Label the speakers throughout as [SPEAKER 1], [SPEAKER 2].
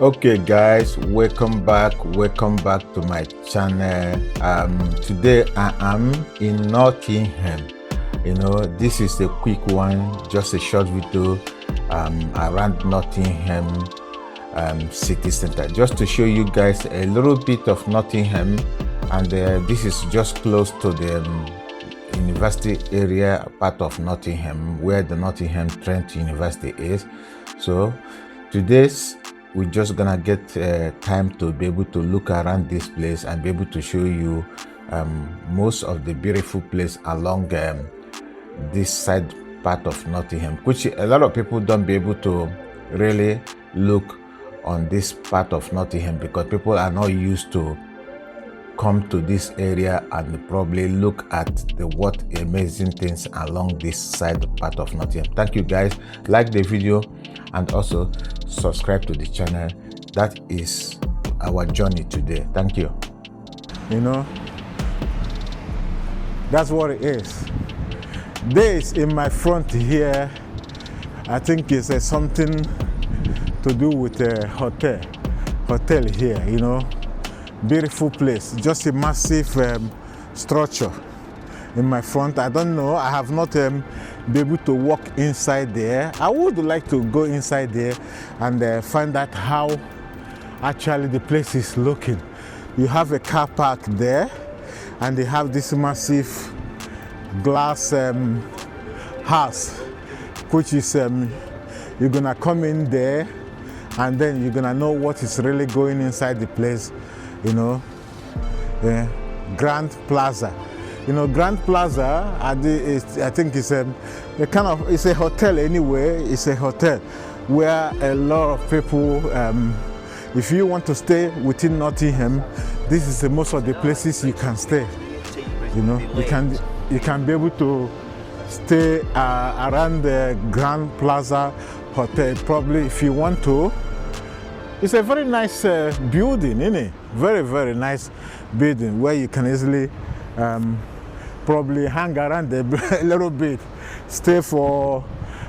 [SPEAKER 1] Okay guys, welcome back to my channel. Today I am in Nottingham. This is a quick one, just a short video around Nottingham city center, just to show you guys a little bit of Nottingham. And this is just close to the university area part of Nottingham, where the Nottingham Trent University is. So today's we're just gonna get time to be able to look around this place and be able to show you most of the beautiful place along this side part of Nottingham, which a lot of people don't be able to really look on this part of Nottingham because people are not used to come to this area and probably look at the what amazing things along this side part of Nottingham. Thank you guys, like the video and also subscribe to the channel. That is our journey today. Thank you.
[SPEAKER 2] That's what it is. This in my front here, I think is something to do with a hotel here. Beautiful place, just a massive structure in my front. I don't know, I have not been able to walk inside there. I would like to go inside there and find out how actually the place is looking. You have a car park there and they have this massive glass house, which is you're gonna come in there and then you're gonna know what is really going inside the place. Grand Plaza. Grand Plaza, I think it's it's a hotel anyway. It's a hotel where a lot of people, if you want to stay within Nottingham, this is most of the places you can stay. You can be able to stay around the Grand Plaza Hotel. Probably if you want to. It's a very nice building, isn't it? Very, very nice building where you can easily probably hang around a little bit, stay for,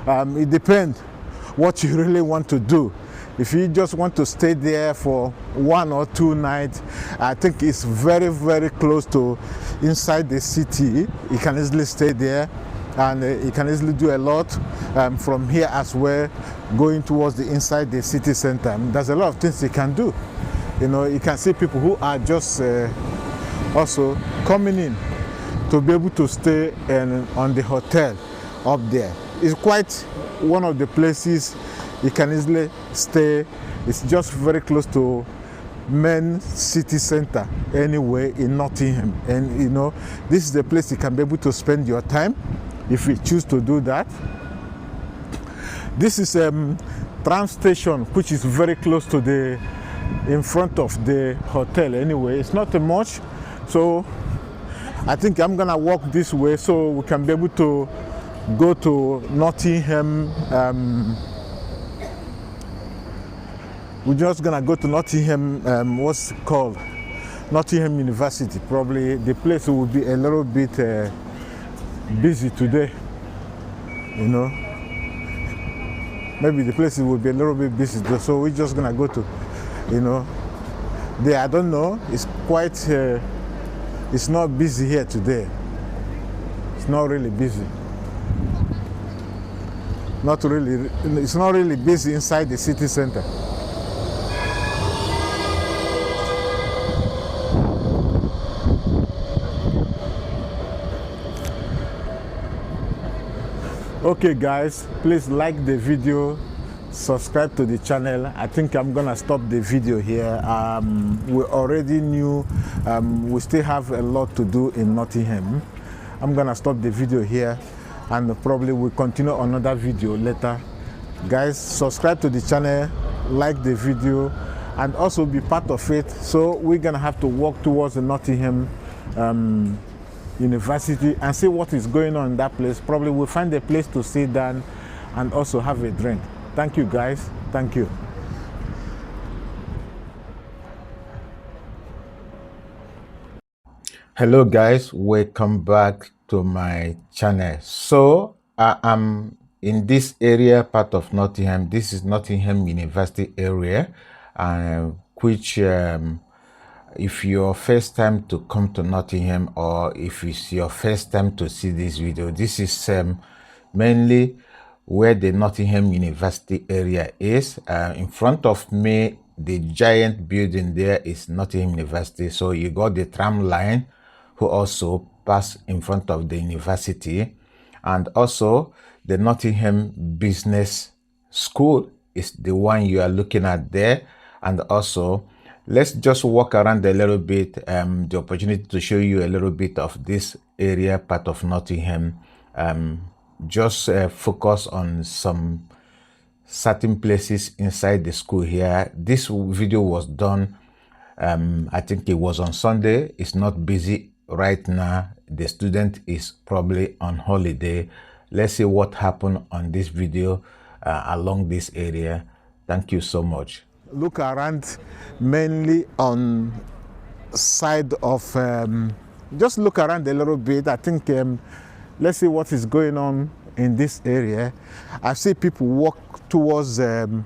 [SPEAKER 2] it depends what you really want to do. If you just want to stay there for 1 or 2 nights, I think it's very, very close to inside the city. You can easily stay there and you can easily do a lot from here as well, going towards the inside the city center. There's a lot of things you can do. You can see people who are just also coming in to be able to stay on the hotel up there. It's quite one of the places you can easily stay. It's just very close to main city center anyway in Nottingham, and this is the place you can be able to spend your time if you choose to do that. This is tram station, which is very close to in front of the hotel anyway. It's not much, so I think I'm gonna walk this way so we can be able to go to Nottingham. We're just gonna go to Nottingham, what's it called? Nottingham University. Probably the place will be a little bit busy today, maybe the place will be a little bit busy, so we're just gonna go to, there. I don't know, it's quite, it's not busy here today. It's not really busy. It's not really busy inside the city center. Okay guys, please like the video, subscribe to the channel. I think I'm gonna stop the video here. We already knew we still have a lot to do in Nottingham. I'm gonna stop the video here and probably we'll continue another video later. Guys, subscribe to the channel, like the video and also be part of it. So we're gonna have to walk towards the Nottingham University and see what is going on in that place. Probably we'll find a place to sit down and also have a drink. Thank you guys. Thank you.
[SPEAKER 1] Hello guys, welcome back to my channel. So I am in this area part of Nottingham. This is Nottingham University area, which if your first time to come to Nottingham, or if it's your first time to see this video, this is mainly where the Nottingham University area is. In front of me, the giant building there is Nottingham University. So you got the tram line who also pass in front of the university, and also the Nottingham Business School is the one you are looking at there. And also, let's just walk around a little bit, the opportunity to show you a little bit of this area, part of Nottingham. Just focus on some certain places inside the school here. This video was done, I think it was on Sunday. It's not busy right now. The student is probably on holiday. Let's see what happened on this video along this area. Thank you so much.
[SPEAKER 2] Look around mainly on side of, just look around a little bit. I think, let's see what is going on in this area. I see people walk towards down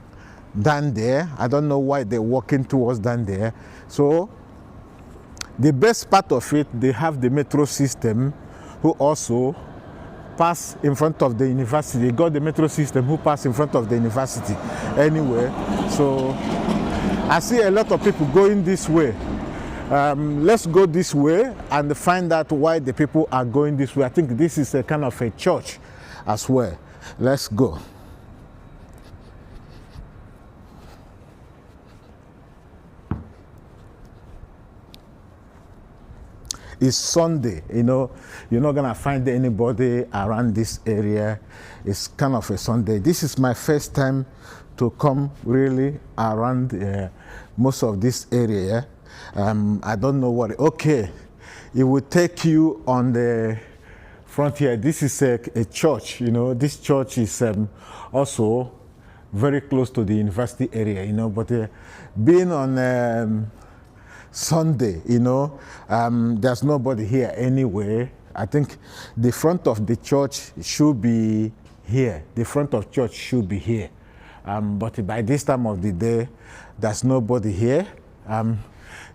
[SPEAKER 2] there. I don't know why they're walking towards down there. So the best part of it, they have the metro system who also pass in front of the university. They got the metro system who pass in front of the university anyway. So I see a lot of people going this way. Let's go this way and find out why the people are going this way. I think this is a kind of a church as well. Let's go. It's Sunday, you know, you're not gonna find anybody around this area. It's kind of a Sunday. This is my first time to come really around most of this area. I don't know what, okay, it will take you on the front here. This is a church, you know. This church is also very close to the university area, you know, but being on Sunday, you know, there's nobody here anyway. I think the front of the church should be here. The front of church should be here. But by this time of the day, there's nobody here.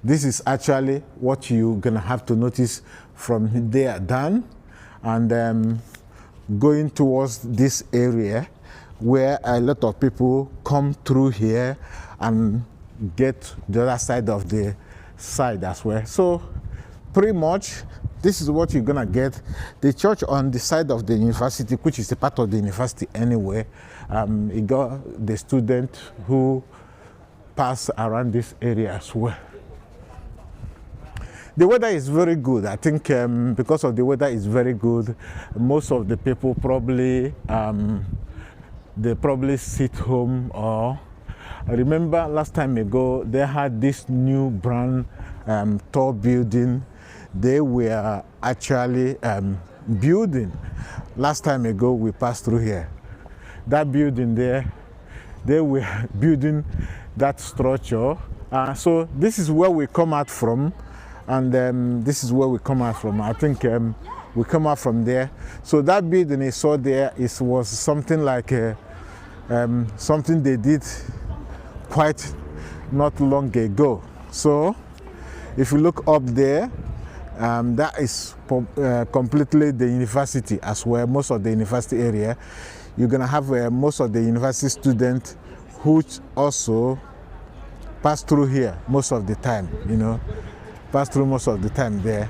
[SPEAKER 2] This is actually what you're gonna have to notice from there down, and going towards this area where a lot of people come through here and get the other side of the side as well. So pretty much this is what you're gonna get. The church on the side of the university, which is a part of the university anyway, it got the student who pass around this area as well. The weather is very good. I think because of the weather is very good, most of the people probably they probably sit home. Or I remember last time ago they had this new brand tall building they were actually building. Last time ago we passed through here. That building there, they were building that structure. So this is where we come out from. And this is where we come out from. I think we come out from there. So that building you saw there was something like something they did quite not long ago. So if you look up there, that is completely the university as well. Most of the university area, you're gonna have most of the university students who also pass through here most of the time, you know. Pass through most of the time there,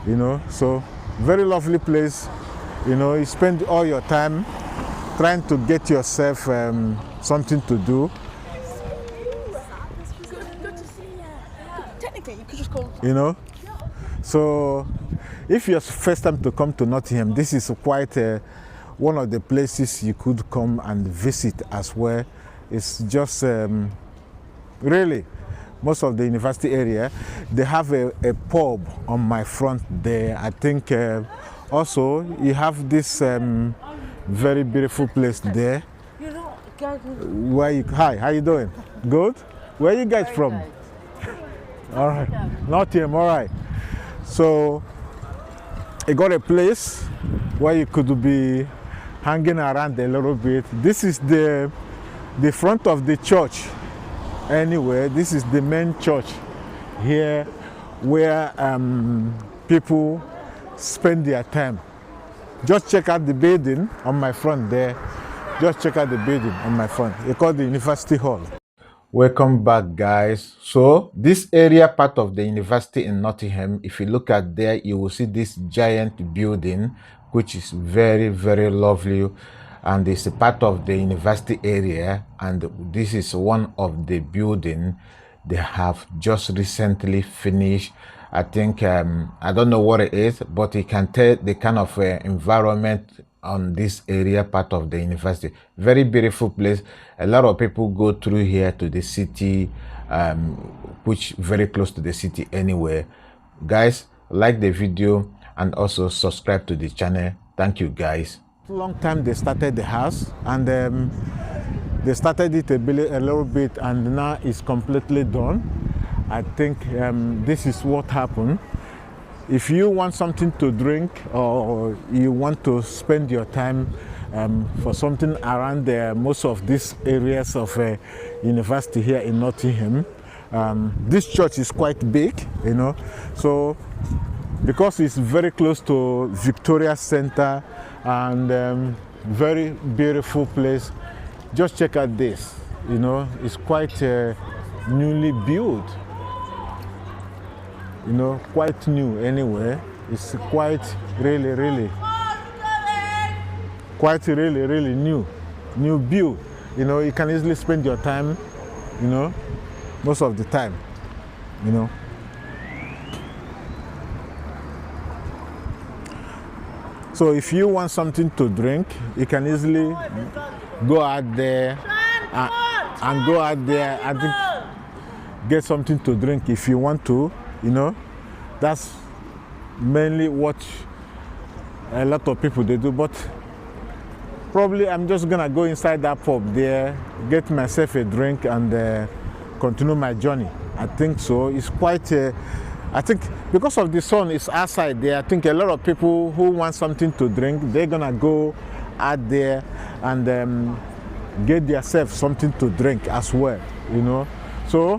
[SPEAKER 2] you know. So very lovely place, you know. You spend all your time trying to get yourself something to do, you know. So if you're first time to come to Nottingham, this is quite one of the places you could come and visit as well. It's just really most of the university area. They have a pub on my front there. I think also you have this very beautiful place there. Where you, hi, how you doing? Good? Where are you guys from? All right, Nottingham, all right. So you got a place where you could be hanging around a little bit. This is the front of the church. anywhere. This is the main church here where people spend their time. Just check out the building on my front there. Just check out the building on my front. They call the University Hall.
[SPEAKER 1] Welcome back, guys. So this area part of the university in Nottingham, if you look at there, you will see this giant building, which is very, very lovely, and it's a part of the university area. And this is one of the building they have just recently finished. I think I don't know what it is, but you can tell the kind of environment on this area part of the university. Very beautiful place. A lot of people go through here to the city, which very close to the city anyway. Guys, like the video and also subscribe to the channel. Thank you, guys.
[SPEAKER 2] Long time they started the house, and they started it a little bit, and now it's completely done. I think this is what happened. If you want something to drink, or you want to spend your time for something around most of these areas of university here in Nottingham, this church is quite big, you know. So because it's very close to Victoria Center and very beautiful place, just check out this. You know, it's quite newly built. You know, quite new anyway. It's quite really new build. You know, you can easily spend your time, you know, most of the time, you know. So if you want something to drink, you can easily go out there and go out there and get something to drink if you want to. You know, that's mainly what a lot of people they do. But probably I'm just gonna go inside that pub there, get myself a drink, and continue my journey. I think so. It's quite. I think because of the sun is outside there, I think a lot of people who want something to drink, they're gonna go out there and get themselves something to drink as well. You know, so.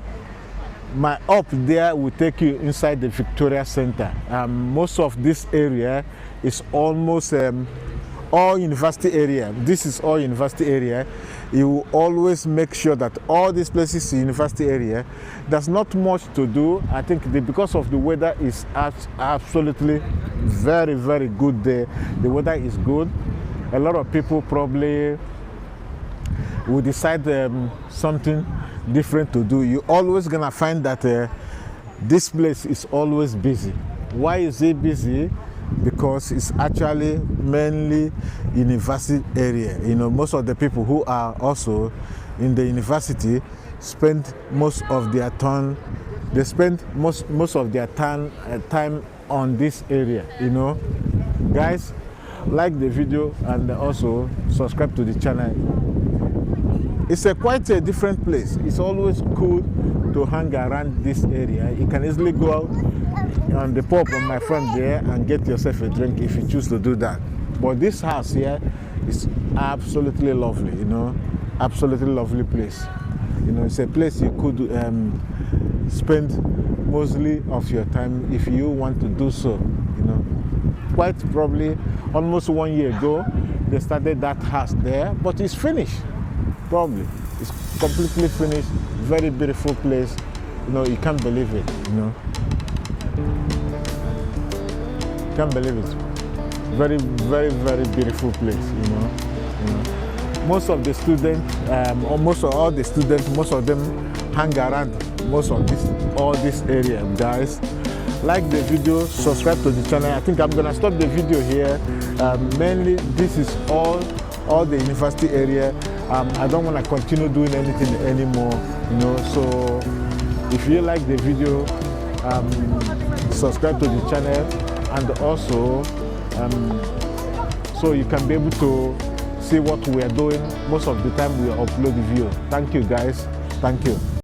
[SPEAKER 2] My up there will take you inside the Victoria Center. Most of this area is almost all university area. This is all university area. You will always make sure that all these places in university area, there's not much to do. I think because of the weather is absolutely very good there. The weather is good. A lot of people probably will decide something different to do. You're always gonna find that this place is always busy. Why is it busy? Because it's actually mainly university area. You know, most of the people who are also in the university spend most of their time. They spend most of their time on this area. You know, guys, like the video and also subscribe to the channel. It's quite a different place. It's always cool to hang around this area. You can easily go out on the pub on my front there and get yourself a drink if you choose to do that. But this house here is absolutely lovely, you know, absolutely lovely place. You know, it's a place you could spend mostly of your time if you want to do so, you know. Quite probably almost 1 year ago, they started that house there, but it's finished. Probably it's completely finished. Very beautiful place. You know, you can't believe it. You know, can't believe it. Very beautiful place. You know. Most of the students, almost all the students, most of them hang around most of all this area. Guys, like the video, subscribe to the channel. I think I'm gonna stop the video here. Mainly, this is all the university area. I don't want to continue doing anything anymore, you know. So if you like the video, subscribe to the channel, and also so you can be able to see what we are doing. Most of the time we upload the video. Thank you, guys. Thank you.